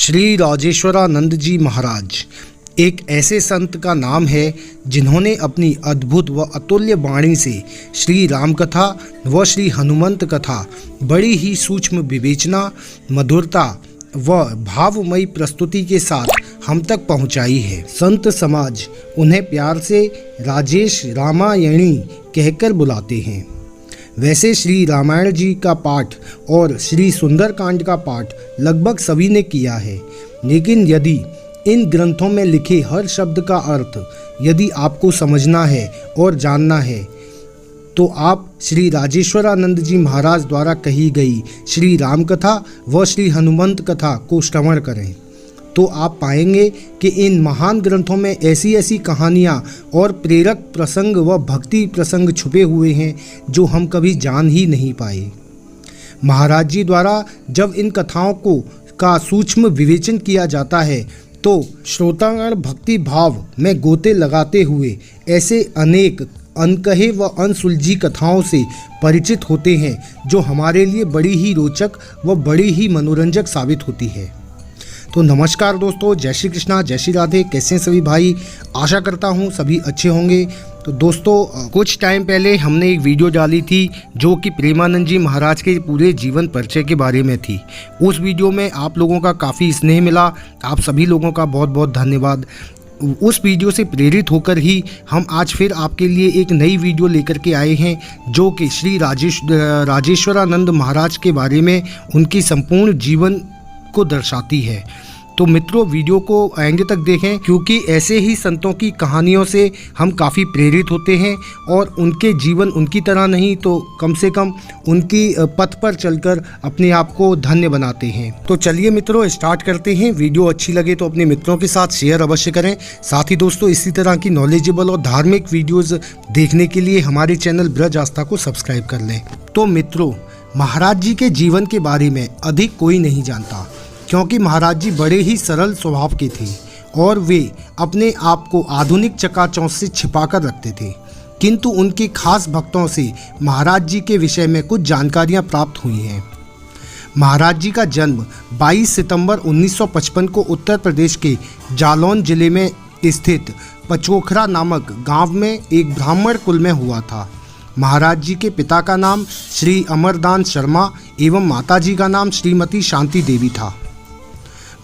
श्री राजेश्वरानंद जी महाराज एक ऐसे संत का नाम है जिन्होंने अपनी अद्भुत व अतुल्य वाणी से श्री राम कथा व श्री हनुमंत कथा बड़ी ही सूक्ष्म विवेचना, मधुरता व भावमयी प्रस्तुति के साथ हम तक पहुंचाई है। संत समाज उन्हें प्यार से राजेश रामायणी कहकर बुलाते हैं। वैसे श्री रामायण जी का पाठ और श्री सुंदरकांड का पाठ लगभग सभी ने किया है, लेकिन यदि इन ग्रंथों में लिखे हर शब्द का अर्थ यदि आपको समझना है और जानना है तो आप श्री राजेश्वरानंद जी महाराज द्वारा कही गई श्री राम कथा व श्री हनुमंत कथा को श्रवण करें, तो आप पाएंगे कि इन महान ग्रंथों में ऐसी ऐसी कहानियाँ और प्रेरक प्रसंग व भक्ति प्रसंग छुपे हुए हैं जो हम कभी जान ही नहीं पाए। महाराज जी द्वारा जब इन कथाओं का सूक्ष्म विवेचन किया जाता है तो श्रोतागण भक्ति भाव में गोते लगाते हुए ऐसे अनेक अनकहे व अनसुलझी कथाओं से परिचित होते हैं जो हमारे लिए बड़ी ही रोचक व बड़ी ही मनोरंजक साबित होती है। तो नमस्कार दोस्तों, जय श्री कृष्णा, जय श्री राधे। कैसे हैं सभी भाई? आशा करता हूं सभी अच्छे होंगे। तो दोस्तों, कुछ टाइम पहले हमने एक वीडियो डाली थी जो कि प्रेमानंद जी महाराज के पूरे जीवन परिचय के बारे में थी। उस वीडियो में आप लोगों का काफ़ी स्नेह मिला, आप सभी लोगों का बहुत बहुत धन्यवाद। उस वीडियो से प्रेरित होकर ही हम आज फिर आपके लिए एक नई वीडियो लेकर के आए हैं जो कि श्री राजेश्वरानंद महाराज के बारे में उनकी संपूर्ण जीवन को दर्शाती है। तो मित्रों, वीडियो को एंड तक देखें क्योंकि ऐसे ही संतों की कहानियों से हम काफ़ी प्रेरित होते हैं और उनके जीवन उनकी तरह नहीं तो कम से कम उनकी पथ पर चलकर अपने आप को धन्य बनाते हैं। तो चलिए मित्रों, स्टार्ट करते हैं। वीडियो अच्छी लगे तो अपने मित्रों के साथ शेयर अवश्य करें। साथ ही दोस्तों, इसी तरह की नॉलेजेबल और धार्मिक वीडियोज़ देखने के लिए हमारे चैनल ब्रज आस्था को सब्सक्राइब कर लें। तो मित्रों, महाराज जी के जीवन के बारे में अधिक कोई नहीं जानता क्योंकि महाराज जी बड़े ही सरल स्वभाव के थे और वे अपने आप को आधुनिक चकाचौंध से छिपा कर रखते थे। किंतु उनके खास भक्तों से महाराज जी के विषय में कुछ जानकारियां प्राप्त हुई हैं। महाराज जी का जन्म 22 सितंबर 1955 को उत्तर प्रदेश के जालौन जिले में स्थित पचोखरा नामक गांव में एक ब्राह्मण कुल में हुआ था। महाराज जी के पिता का नाम श्री अमरदान शर्मा एवं माताजी का नाम श्रीमती शांति देवी था।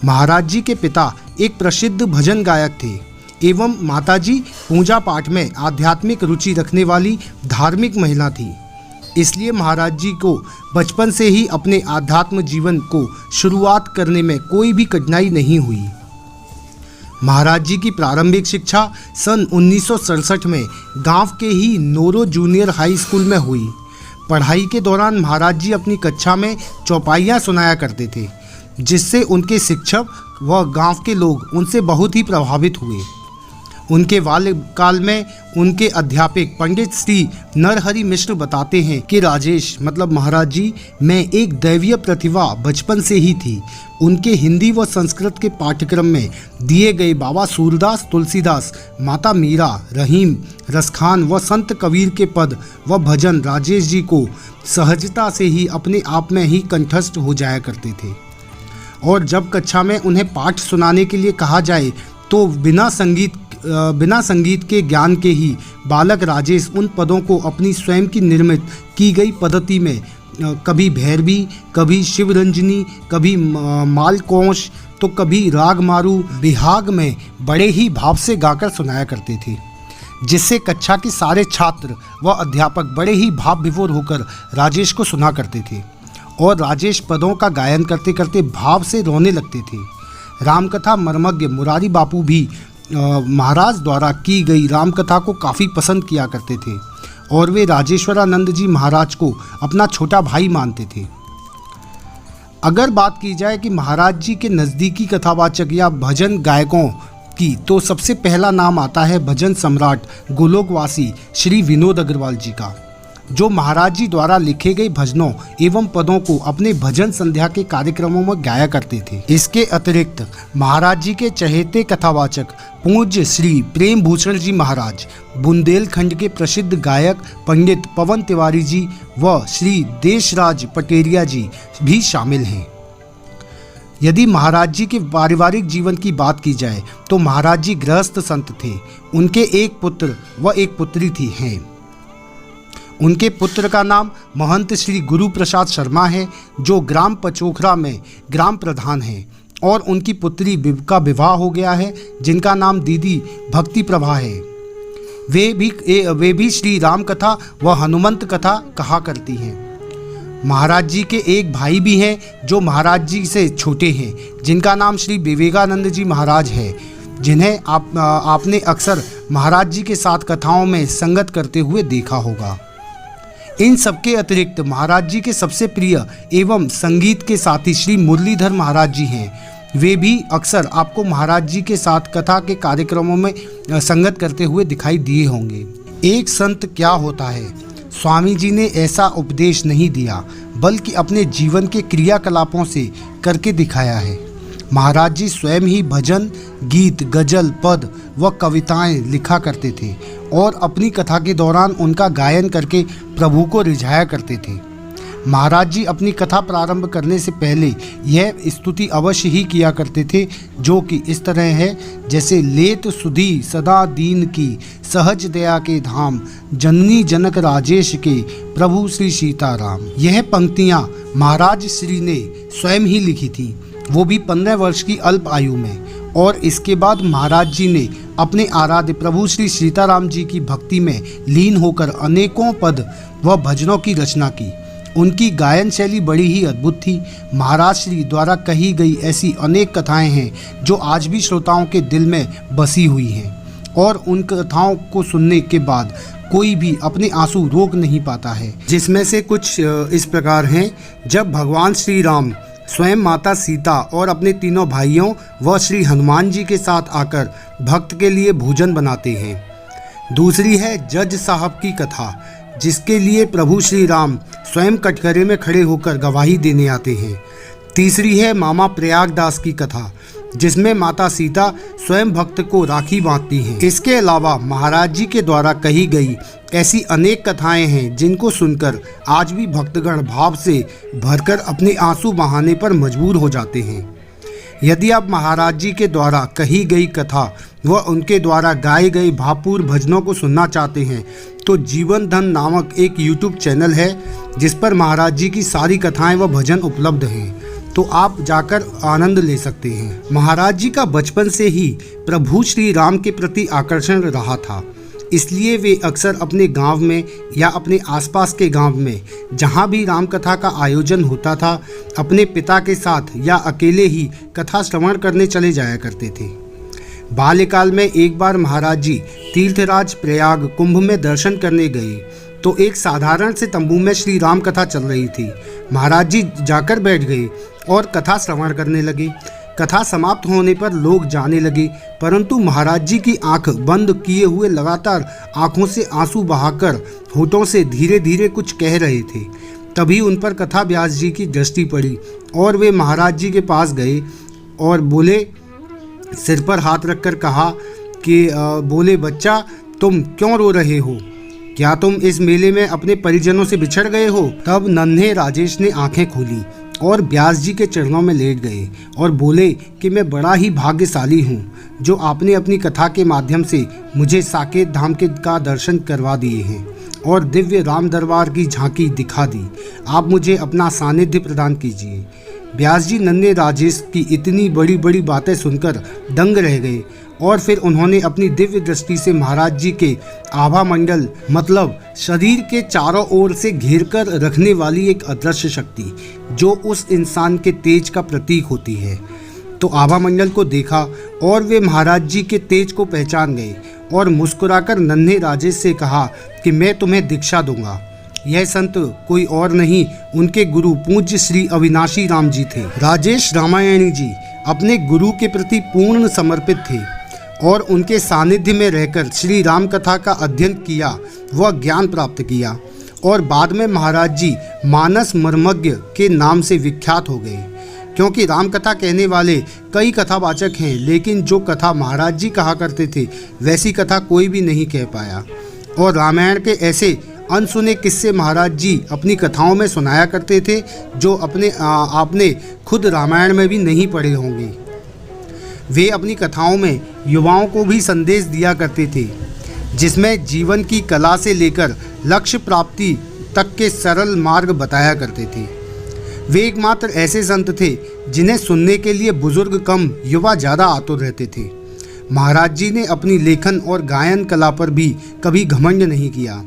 महाराज जी के पिता एक प्रसिद्ध भजन गायक थे एवं माताजी पूजा पाठ में आध्यात्मिक रुचि रखने वाली धार्मिक महिला थी। इसलिए महाराज जी को बचपन से ही अपने आध्यात्म जीवन को शुरुआत करने में कोई भी कठिनाई नहीं हुई। महाराज जी की प्रारंभिक शिक्षा सन 1967 में गांव के ही नोरो जूनियर हाई स्कूल में हुई। पढ़ाई के दौरान महाराज जी अपनी कक्षा में चौपाइयाँ सुनाया करते थे, जिससे उनके शिक्षक व गांव के लोग उनसे बहुत ही प्रभावित हुए। उनके बाल्यकाल में उनके अध्यापक पंडित श्री नरहरि मिश्र बताते हैं कि राजेश मतलब महाराज जी में एक दैवीय प्रतिभा बचपन से ही थी। उनके हिंदी व संस्कृत के पाठ्यक्रम में दिए गए बाबा सूरदास, तुलसीदास, माता मीरा, रहीम, रसखान व संत कबीर के पद व भजन राजेश जी को सहजता से ही अपने आप में ही कंठस्थ हो जाया करते थे और जब कक्षा में उन्हें पाठ सुनाने के लिए कहा जाए तो बिना संगीत के ज्ञान के ही बालक राजेश उन पदों को अपनी स्वयं की निर्मित की गई पद्धति में कभी भैरवी, कभी शिवरंजनी, कभी मालकोश तो कभी राग मारू बिहाग में बड़े ही भाव से गाकर सुनाया करते थे, जिससे कक्षा के सारे छात्र व अध्यापक बड़े ही भाव विभोर होकर राजेश को सुना करते थे और राजेश पदों का गायन करते करते भाव से रोने लगते थे। रामकथा मर्मज्ञ मुरारी बापू भी महाराज द्वारा की गई रामकथा को काफ़ी पसंद किया करते थे और वे राजेश्वरानंद जी महाराज को अपना छोटा भाई मानते थे। अगर बात की जाए कि महाराज जी के नज़दीकी कथावाचक या भजन गायकों की तो सबसे पहला नाम आता है भजन सम्राट गोलोकवासी श्री विनोद अग्रवाल जी का, जो महाराज जी द्वारा लिखे गए भजनों एवं पदों को अपने भजन संध्या के कार्यक्रमों में गाया करते थे। इसके अतिरिक्त महाराज जी के चहेते कथावाचक पूज्य श्री प्रेम भूषण जी महाराज, बुंदेलखंड के प्रसिद्ध गायक पंडित पवन तिवारी जी व श्री देशराज पटेरिया जी भी शामिल हैं। यदि महाराज जी के पारिवारिक जीवन की बात की जाए तो महाराज जी गृहस्थ संत थे। उनके एक पुत्र व एक पुत्री थी हैं। उनके पुत्र का नाम महंत श्री गुरु प्रसाद शर्मा है, जो ग्राम पचोखरा में ग्राम प्रधान हैं, और उनकी पुत्री का विवाह हो गया है, जिनका नाम दीदी भक्ति प्रभा है। वे भी श्री राम कथा व हनुमंत कथा कहा करती हैं। महाराज जी के एक भाई भी हैं जो महाराज जी से छोटे हैं, जिनका नाम श्री विवेकानंद जी महाराज है, जिन्हें आपने अक्सर महाराज जी के साथ कथाओं में संगत करते हुए देखा होगा। इन सबके अतिरिक्त महाराज जी के सबसे प्रिय एवं संगीत के साथी श्री मुरलीधर महाराज जी हैं। वे भी अक्सर आपको महाराज जी के साथ कथा के कार्यक्रमों में संगत करते हुए दिखाई दिए होंगे। एक संत क्या होता है? स्वामी जी ने ऐसा उपदेश नहीं दिया, बल्कि अपने जीवन के क्रियाकलापों से करके दिखाया है। महाराज जी स्वयं ही भजन, गीत, गजल, पद व कविताएं लिखा करते थे और अपनी कथा के दौरान उनका गायन करके प्रभु को रिझाया करते थे। महाराज जी अपनी कथा प्रारंभ करने से पहले यह स्तुति अवश्य ही किया करते थे, जो कि इस तरह है जैसे लेत सुधी सदा दीन की, सहज दया के धाम, जननी जनक राजेश के, प्रभु श्री सीताराम। यह पंक्तियां महाराज श्री ने स्वयं ही लिखी थी, वो भी 15 वर्ष की अल्प आयु में। और इसके बाद महाराज जी ने अपने आराध्य प्रभु श्री सीताराम जी की भक्ति में लीन होकर अनेकों पद व भजनों की रचना की। उनकी गायन शैली बड़ी ही अद्भुत थी। महाराज श्री द्वारा कही गई ऐसी अनेक कथाएं हैं जो आज भी श्रोताओं के दिल में बसी हुई हैं, और उन कथाओं को सुनने के बाद कोई भी अपने आंसू रोक नहीं पाता है। जिसमें से कुछ इस प्रकार हैं। जब भगवान श्री राम स्वयं माता सीता और अपने तीनों भाइयों व श्री हनुमान जी के साथ आकर भक्त के लिए भोजन बनाते हैं। दूसरी है जज साहब की कथा, जिसके लिए प्रभु श्री राम स्वयं कटघरे में खड़े होकर गवाही देने आते हैं। तीसरी है मामा प्रयागदास की कथा, जिसमें माता सीता स्वयं भक्त को राखी बांधती हैं। इसके अलावा महाराज जी के द्वारा कही गई ऐसी अनेक कथाएं हैं जिनको सुनकर आज भी भक्तगण भाव से भरकर अपने आंसू बहाने पर मजबूर हो जाते हैं। यदि आप महाराज जी के द्वारा कही गई कथा व उनके द्वारा गाए गए भावपूर्ण भजनों को सुनना चाहते हैं तो जीवन धन नामक एक YouTube चैनल है, जिस पर महाराज जी की सारी कथाएं व भजन उपलब्ध हैं, तो आप जाकर आनंद ले सकते हैं। महाराज जी का बचपन से ही प्रभु श्री राम के प्रति आकर्षण रहा था, इसलिए वे अक्सर अपने गांव में या अपने आसपास के गांव में जहां भी राम कथा का आयोजन होता था, अपने पिता के साथ या अकेले ही कथा श्रवण करने चले जाया करते थे। बाल्यकाल में एक बार महाराज जी तीर्थराज प्रयाग कुंभ में दर्शन करने गए तो एक साधारण से तंबू में श्री राम कथा चल रही थी। महाराज जी जाकर बैठ गए और कथा श्रवण करने लगे। कथा समाप्त होने पर लोग जाने लगे, परंतु महाराज जी की आंख बंद किए हुए लगातार आंखों से आंसू बहाकर होठों से धीरे धीरे कुछ कह रहे थे। तभी उन पर कथा व्यास जी की दृष्टि पड़ी और वे महाराज जी के पास गए और बोले, सिर पर हाथ रखकर कहा कि बोले बच्चा, तुम क्यों रो रहे हो? क्या तुम इस मेले में अपने परिजनों से बिछड़ गए हो? तब नन्हे राजेश ने आंखें खोली और व्यास जी के चरणों में लेट गए और बोले कि मैं बड़ा ही भाग्यशाली हूँ जो आपने अपनी कथा के माध्यम से मुझे साकेत धाम के का दर्शन करवा दिए हैं और दिव्य राम दरबार की झांकी दिखा दी। आप मुझे अपना सानिध्य प्रदान कीजिए। व्यास जी नन्हे राजेश की इतनी बड़ी बड़ी बातें सुनकर दंग रह गए और फिर उन्होंने अपनी दिव्य दृष्टि से महाराज जी के आभा मंडल मतलब शरीर के चारों ओर से घेरकर रखने वाली एक अदृश्य शक्ति जो उस इंसान के तेज का प्रतीक होती है, तो आभा मंडल को देखा और वे महाराज जी के तेज को पहचान गए और मुस्कुराकर नन्हे राजेश से कहा कि मैं तुम्हें दीक्षा दूंगा। यह संत कोई और नहीं, उनके गुरु पूज्य श्री अविनाशी राम जी थे। राजेश रामायणी जी अपने गुरु के प्रति पूर्ण समर्पित थे और उनके सानिध्य में रहकर श्री राम कथा का अध्ययन किया व ज्ञान प्राप्त किया और बाद में महाराज जी मानस मर्मज्ञ के नाम से विख्यात हो गए, क्योंकि राम कथा कहने वाले कई कथावाचक हैं, लेकिन जो कथा महाराज जी कहा करते थे वैसी कथा कोई भी नहीं कह पाया। और रामायण के ऐसे अनसुने किस्से महाराज जी अपनी कथाओं में सुनाया करते थे, जो आपने खुद रामायण में भी नहीं पढ़े होंगे। वे अपनी कथाओं में युवाओं को भी संदेश दिया करते थे, जिसमें जीवन की कला से लेकर लक्ष्य प्राप्ति तक के सरल मार्ग बताया करते थे। वे एकमात्र ऐसे संत थे जिन्हें सुनने के लिए बुजुर्ग कम, युवा ज़्यादा आतुर रहते थे। महाराज जी ने अपनी लेखन और गायन कला पर भी कभी घमंड नहीं किया।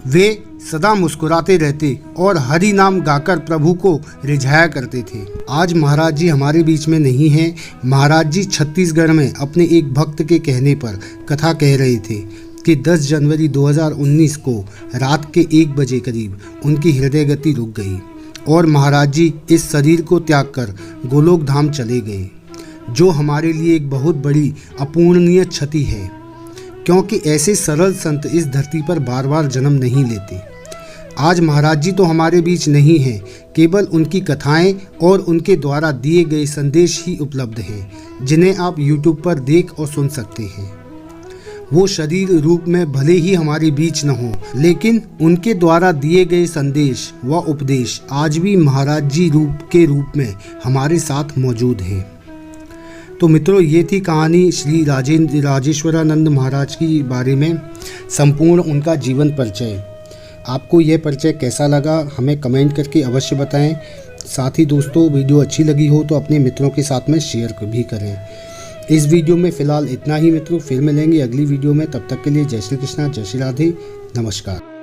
वे सदा मुस्कुराते रहते और हरि नाम गाकर प्रभु को रिझाया करते थे। आज महाराज जी हमारे बीच में नहीं हैं। महाराज जी छत्तीसगढ़ में अपने एक भक्त के कहने पर कथा कह रहे थे कि 10 जनवरी 2019 को रात के 1 बजे करीब उनकी हृदय गति रुक गई और महाराज जी इस शरीर को त्याग कर गोलोक धाम चले गए, जो हमारे लिए एक बहुत बड़ी अपूर्णनीय क्षति है, क्योंकि ऐसे सरल संत इस धरती पर बार बार जन्म नहीं लेते। आज महाराज जी तो हमारे बीच नहीं हैं, केवल उनकी कथाएं और उनके द्वारा दिए गए संदेश ही उपलब्ध हैं, जिन्हें आप YouTube पर देख और सुन सकते हैं। वो शरीर रूप में भले ही हमारे बीच न हो, लेकिन उनके द्वारा दिए गए संदेश व उपदेश आज भी महाराज जी के रूप में हमारे साथ मौजूद हैं। तो मित्रों, ये थी कहानी श्री राजेश्वरानंद महाराज की बारे में, संपूर्ण उनका जीवन परिचय। आपको यह परिचय कैसा लगा हमें कमेंट करके अवश्य बताएं। साथ ही दोस्तों, वीडियो अच्छी लगी हो तो अपने मित्रों के साथ में शेयर भी करें। इस वीडियो में फ़िलहाल इतना ही मित्रों, फिर मिलेंगे अगली वीडियो में। तब तक के लिए जय श्री कृष्णा, जय श्री राधे, नमस्कार।